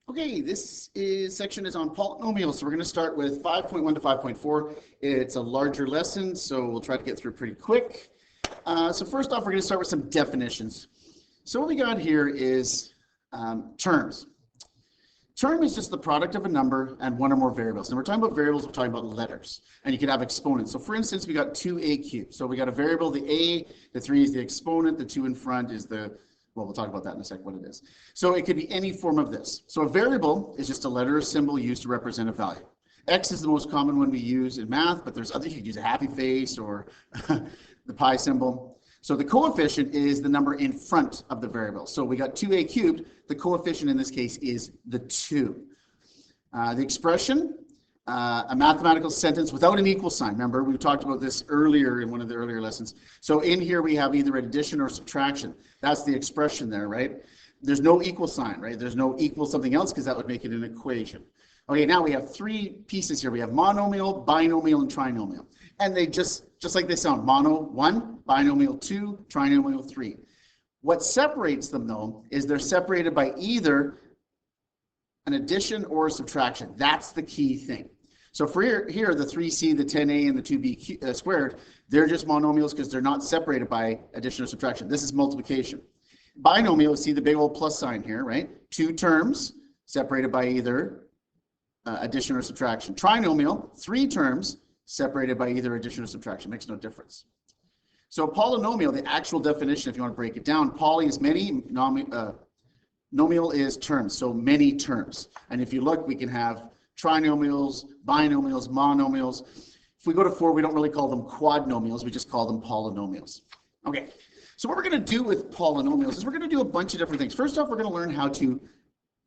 Okay, section is on polynomials, so we're going to start with 5.1 to 5.4. It's a larger lesson, so we'll try to get through pretty quick. So first off, we're going to start with some definitions. So what we got here is terms. Term is just the product of a number and one or more variables. And we're talking about variables, we're talking about letters. And you could have exponents. So for instance, we got 2a cubed. So we got a variable, the a, the 3 is the exponent, the 2 in front is the, well, we'll talk about that in a second, what it is. So it could be any form of this. So a variable is just a letter or symbol used to represent a value. X is the most common one we use in math, but there's others. You could use a happy face or the pi symbol. So the coefficient is the number in front of the variable. So we got 2a cubed. The coefficient in this case is the 2. The expression, a mathematical sentence without an equal sign. Remember, we talked about this earlier in one of the earlier lessons. So in here we have either addition or subtraction. That's the expression there, right? There's no equal sign, right? There's no equal something else because that would make it an equation. Okay, now we have 3 pieces here. We have monomial, binomial, and trinomial. And they just like they sound, mono 1, binomial 2, trinomial 3. What separates them though is they're separated by either an addition or a subtraction. That's the key thing. So for here the 3c, the 10a, and the 2b squared, they're just monomials because they're not separated by addition or subtraction. This is multiplication. Binomial, see the big old plus sign here, right? 2 terms separated by either addition or subtraction. Trinomial, 3 terms separated by either addition or subtraction. Makes no difference. So polynomial, the actual definition, if you want to break it down, poly is many, nomial is terms, so many terms. And if you look, we can have trinomials, binomials, monomials. If we go to 4, we don't really call them quadnomials, we just call them polynomials. Okay, so what we're going to do with polynomials is we're going to do a bunch of different things. First off, we're going to learn how to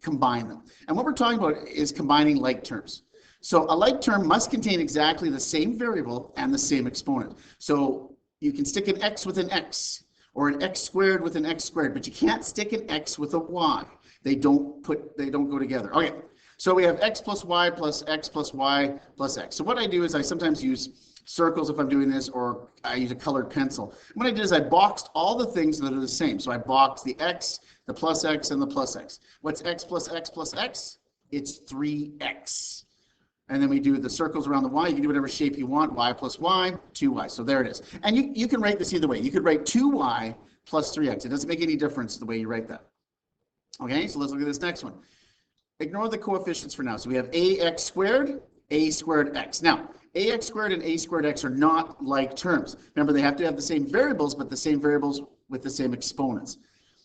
combine them. And what we're talking about is combining like terms. So a like term must contain exactly the same variable and the same exponent. So you can stick an x with an x or an x squared with an x squared, but you can't stick an x with a y. They don't go together. Okay, so we have x plus y plus x plus y plus x. So what I do is I sometimes use circles if I'm doing this, or I use a colored pencil. What I did is I boxed all the things that are the same. So I boxed the x, the plus x, and the plus x. What's x plus x plus x? It's 3x. And then we do the circles around the y. You can do whatever shape you want. Y plus y, 2y. So there it is. And you can write this either way. You could write 2y plus 3x. It doesn't make any difference the way you write that. Okay, so let's look at this next one. Ignore the coefficients for now. So we have ax squared x. Now, ax squared and a squared x are not like terms. Remember, they have to have the same variables, but the same variables with the same exponents.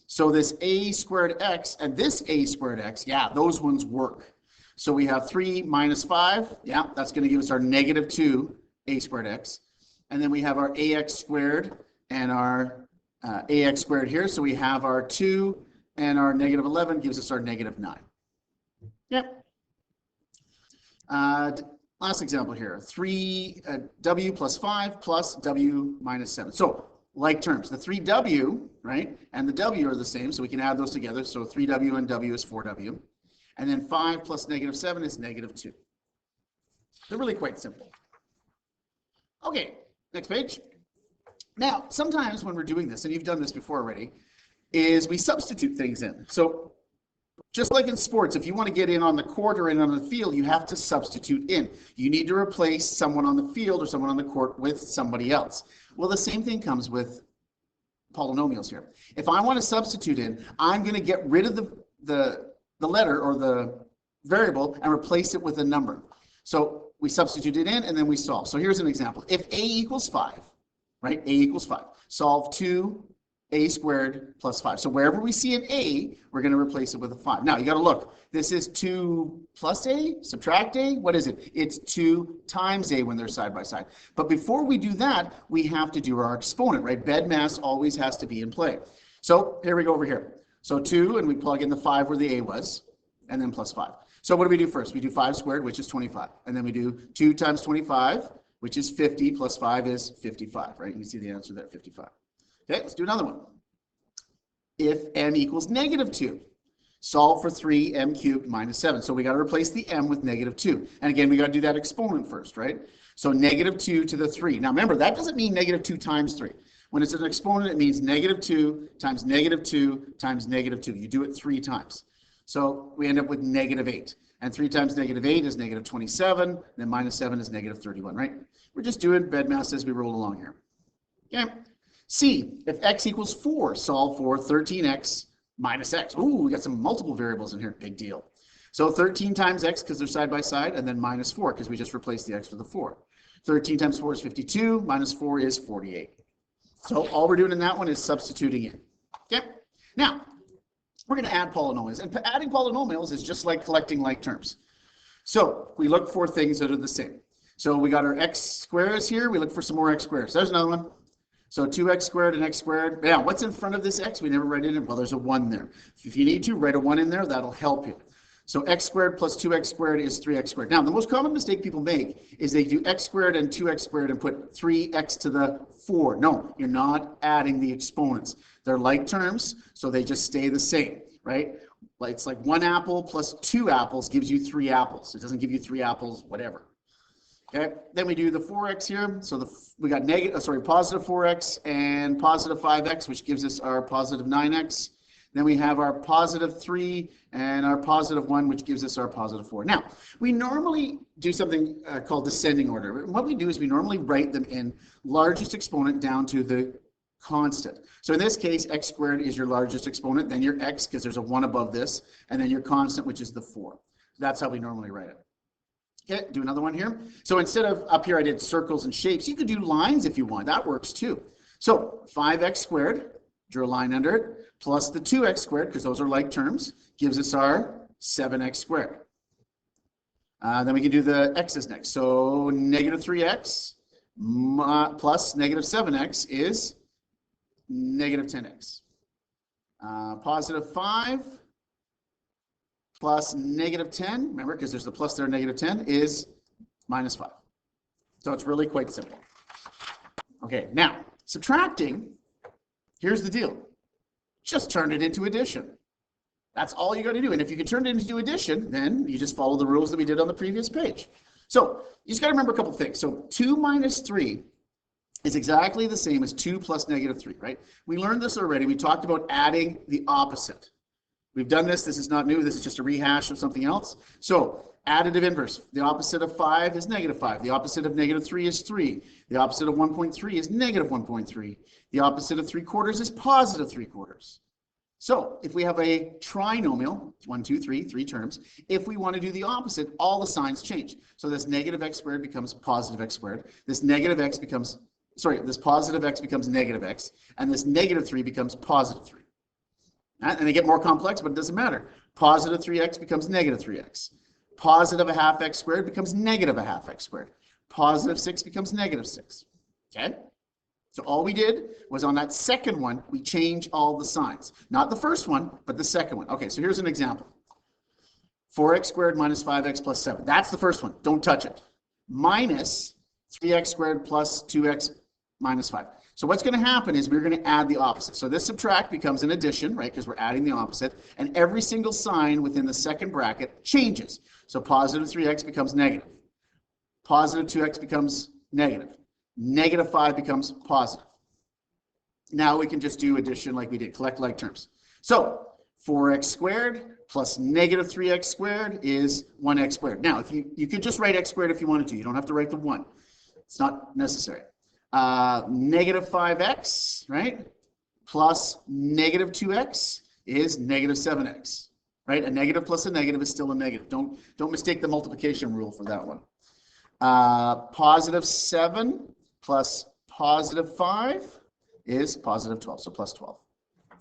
So this a squared x and this a squared x, yeah, those ones work. So we have 3 minus 5. Yeah, that's going to give us our negative 2 a squared x. And then we have our ax squared and our ax squared here. So we have our 2 and our negative 11 gives us our negative 9. Yep. Last example here. 3w plus 5 plus w minus 7. So like terms. The 3w, right, and the w are the same. So we can add those together. So 3w and w is 4w. And then 5 plus negative 7 is negative 2. They're really quite simple. Okay, next page. Now, sometimes when we're doing this, and you've done this before already, is we substitute things in. So just like in sports, if you want to get in on the court or in on the field, you have to substitute in. You need to replace someone on the field or someone on the court with somebody else. Well, the same thing comes with polynomials here. If I want to substitute in, I'm going to get rid of the letter or the variable and replace it with a number. So we substitute it in and then we solve. So here's an example. If a equals 5, right, a equals 5, solve 2a squared plus 5. So wherever we see an a, we're going to replace it with a 5. Now you got to look. This is 2 plus a, subtract a. What is it? It's 2 times a when they're side by side. But before we do that, we have to do our exponent, right? Bedmass always has to be in play. So here we go over here. So 2, and we plug in the 5 where the a was, and then plus 5. So what do we do first? We do 5 squared, which is 25. And then we do 2 times 25, which is 50, plus 5 is 55, right? You can see the answer there, 55. Okay, let's do another one. If m equals negative 2, solve for 3m cubed minus 7. So we got to replace the m with negative 2. And again, we got to do that exponent first, right? So negative 2 to the 3. Now remember, that doesn't mean negative 2 times 3. When it's an exponent, it means negative 2 times negative 2 times negative 2. You do it 3 times. So we end up with -8. And 3 times -8 is -27. Then -7 is -31, right? We're just doing bedmath as we roll along here. Okay. C, if x equals 4, solve for 13x minus x. Ooh, we got some multiple variables in here. Big deal. So 13 times x, because they're side by side, and then -4, because we just replaced the x with a 4. 13 times 4 is 52, minus 4 is 48. So all we're doing in that one is substituting in. Okay? Now, we're going to add polynomials. And adding polynomials is just like collecting like terms. So we look for things that are the same. So we got our x squares here. We look for some more x squares. There's another one. So 2x squared and x squared. Now, what's in front of this x? We never write it in. Well, there's a 1 there. If you need to, write a 1 in there. That'll help you. So x squared plus 2x squared is 3x squared. Now, the most common mistake people make is they do x squared and 2x squared and put 3x to the 4. No, you're not adding the exponents. They're like terms, so they just stay the same, right? It's like 1 apple plus 2 apples gives you 3 apples. It doesn't give you 3 apples, whatever. Okay, then we do the 4x here. So we got positive 4x and positive 5x, which gives us our positive 9x. Then we have our positive 3 and our positive 1, which gives us our positive 4. Now, we normally do something called descending order. And what we do is we normally write them in largest exponent down to the constant. So in this case, x squared is your largest exponent, then your x, because there's a 1 above this, and then your constant, which is the 4. That's how we normally write it. Okay, do another one here. So instead of up here I did circles and shapes, you could do lines if you want. That works too. So 5x squared, drew a line under it, plus the 2x squared, because those are like terms, gives us our 7x squared. Then we can do the x's next. So negative 3x plus negative 7x is negative 10x. Positive 5 plus negative 10, remember, because there's the plus there, negative 10, is minus 5. So it's really quite simple. Okay, now, subtracting, here's the deal. Just turn it into addition. That's all you got to do. And if you can turn it into addition, then you just follow the rules that we did on the previous page. So you just got to remember a couple things. So 2 minus 3 is exactly the same as 2 plus negative 3, right? We learned this already. We talked about adding the opposite. We've done this. This is not new. This is just a rehash of something else. So additive inverse. The opposite of 5 is negative 5. The opposite of negative 3 is 3. The opposite of 1.3 is negative 1.3. The opposite of 3/4 is positive 3/4. So if we have a trinomial, 1, 2, 3, 3 terms, if we want to do the opposite, all the signs change. So this negative x squared becomes positive x squared. This negative x becomes, this positive x becomes negative x. And this negative 3 becomes positive 3. And they get more complex, but it doesn't matter. Positive 3x becomes negative 3x. Positive a half x squared becomes negative a half x squared. Positive 6 becomes negative 6. Okay? So all we did was on that second one, we change all the signs. Not the first one, but the second one. Okay, so here's an example. 4x squared minus 5x plus 7. That's the first one. Don't touch it. Minus 3x squared plus 2x minus 5. So what's going to happen is we're going to add the opposite. So this subtract becomes an addition, right, because we're adding the opposite. And every single sign within the second bracket changes. So positive 3x becomes negative. Positive 2x becomes negative. Negative 5 becomes positive. Now we can just do addition like we did, collect like terms. So 4x squared plus negative 3x squared is 1x squared. Now, if you could just write x squared if you wanted to. You don't have to write the 1. It's not necessary. Negative 5x, right, plus negative 2x is negative 7x, right? A negative plus a negative is still a negative. Don't mistake the multiplication rule for that one. Positive 7 plus positive 5 is positive 12, so plus 12.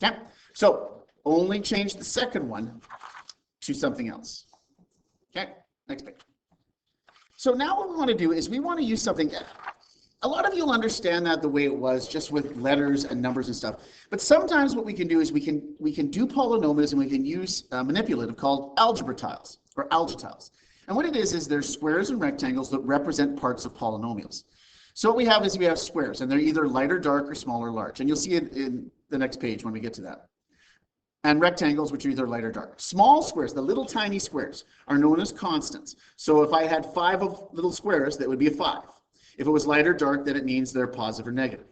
Okay, so only change the second one to something else. Okay, next page. So now what we want to do is we want to use something. A lot of you will understand that the way it was, just with letters and numbers and stuff. But sometimes what we can do is we can do polynomials and we can use a manipulative called algebra tiles or algi-tiles. And what it is there's squares and rectangles that represent parts of polynomials. So what we have is we have squares, and they're either light or dark or small or large. And you'll see it in the next page when we get to that. And rectangles, which are either light or dark. Small squares, the little tiny squares, are known as constants. So if I had 5 of little squares, that would be a 5. If it was light or dark, then it means they're positive or negative.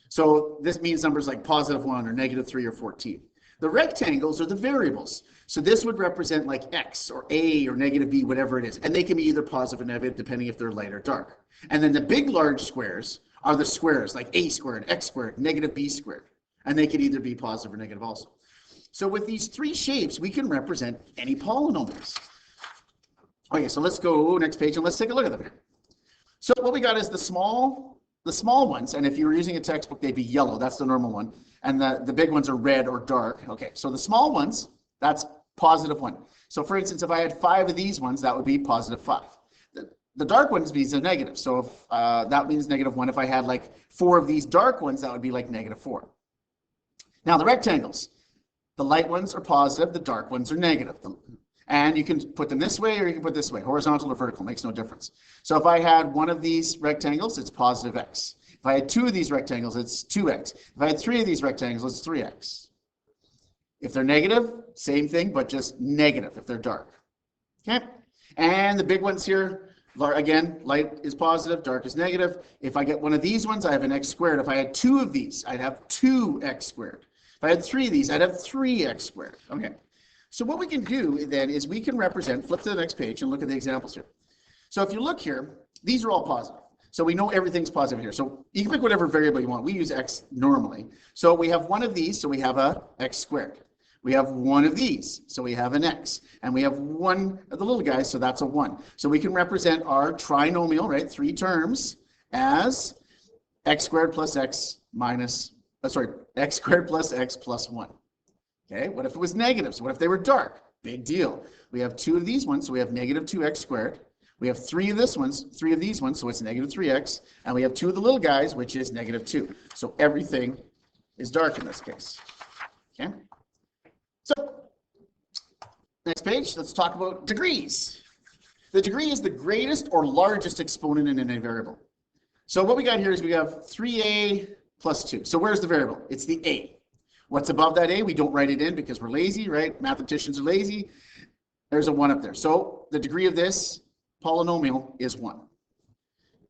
So this means numbers like positive 1 or negative 3 or 14. The rectangles are the variables. So this would represent like x or a or negative b, whatever it is. And they can be either positive or negative depending if they're light or dark. And then the big large squares are the squares like a squared, x squared, negative b squared. And they can either be positive or negative also. So with these three shapes, we can represent any polynomials. Okay, so let's go next page and let's take a look at them. So what we got is the small ones, and if you were using a textbook, they'd be yellow. That's the normal one. And the big ones are red or dark. Okay, so the small ones, that's positive 1. So for instance, if I had 5 of these ones, that would be positive 5. The dark ones means they're negative. So if, that means negative 1. If I had like 4 of these dark ones, that would be like negative 4. Now the rectangles, the light ones are positive, the dark ones are negative. And you can put them this way or you can put this way, horizontal or vertical, makes no difference. So if I had one of these rectangles, it's positive x. If I had 2 of these rectangles, it's 2x. If I had 3 of these rectangles, it's 3x. If they're negative, same thing, but just negative if they're dark. Okay? And the big ones here, again, light is positive, dark is negative. If I get one of these ones, I have an x squared. If I had 2 of these, I'd have 2x squared. If I had 3 of these, I'd have 3x squared. Okay. So what we can do then is we can represent, flip to the next page and look at the examples here. So if you look here, these are all positive. So we know everything's positive here. So you can pick whatever variable you want. We use x normally. So we have one of these, so we have a x squared. We have one of these, so we have an x. And we have one of the little guys, so that's a 1. So we can represent our trinomial, right, 3 terms, as x squared plus x minus, x squared plus x plus 1. Okay, what if it was negative? So what if they were dark? Big deal. We have 2 of these ones, so we have negative 2x squared. We have 3 of these ones, so it's negative 3x. And we have 2 of the little guys, which is negative 2. So everything is dark in this case. Okay. So next page, let's talk about degrees. The degree is the greatest or largest exponent in any variable. So what we got here is we have 3a plus 2. So where's the variable? It's the a. What's above that a? We don't write it in because we're lazy, right? Mathematicians are lazy. There's a 1 up there. So the degree of this polynomial is 1.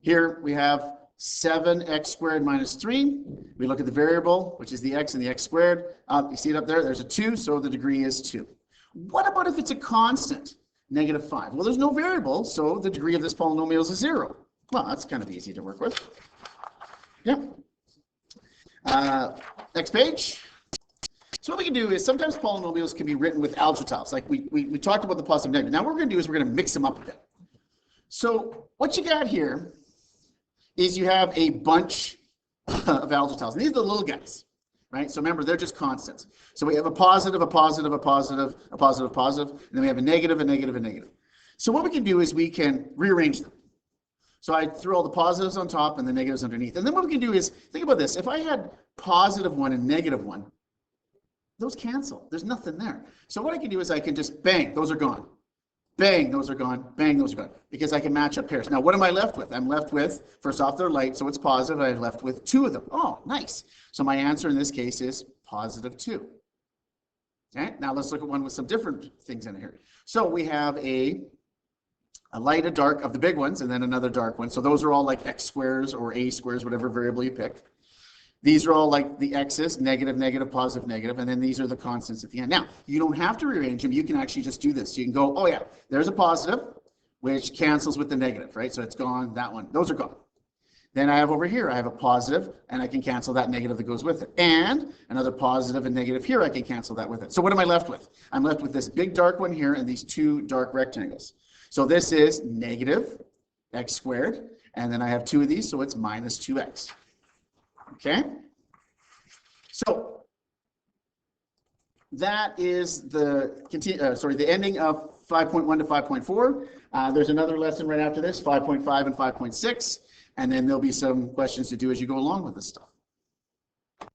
Here we have 7x squared minus 3. We look at the variable, which is the x and the x squared. You see it up there? There's a 2, so the degree is 2. What about if it's a constant? Negative 5. Well, there's no variable, so the degree of this polynomial is 0. Well, that's kind of easy to work with. Yeah. Next page. So what we can do is sometimes polynomials can be written with algebra tiles. Like we talked about the positive and negative. Now what we're going to do is we're going to mix them up a bit. So what you got here is you have a bunch of algebra tiles. And these are the little guys, right? So remember, they're just constants. So we have a positive, a positive, a positive, a positive, a positive, and then we have a negative, a negative, a negative. So what we can do is we can rearrange them. So I threw all the positives on top and the negatives underneath. And then what we can do is, think about this. If I had positive 1 and negative 1, those cancel. There's nothing there. So what I can do is I can just bang, those are gone. Bang, those are gone. Bang, those are gone. Because I can match up pairs. Now, what am I left with? I'm left with, first off, they're light, so it's positive. I'm left with 2 of them. Oh, nice. So my answer in this case is positive 2. Okay, now let's look at one with some different things in here. So we have a light, a dark of the big ones, and then another dark one. So those are all like x squares or a squares, whatever variable you pick. These are all like the x's, negative, negative, positive, negative, and then these are the constants at the end. Now, you don't have to rearrange them. You can actually just do this. You can go, oh yeah, there's a positive, which cancels with the negative, right? So it's gone, that one. Those are gone. Then I have over here, I have a positive, and I can cancel that negative that goes with it. And another positive and negative here, I can cancel that with it. So what am I left with? I'm left with this big dark one here and these 2 dark rectangles. So this is negative x squared, and then I have 2 of these, so it's minus 2x. Okay, so that is the ending of 5.1 to 5.4. There's another lesson right after this, 5.5 and 5.6, and then there'll be some questions to do as you go along with this stuff.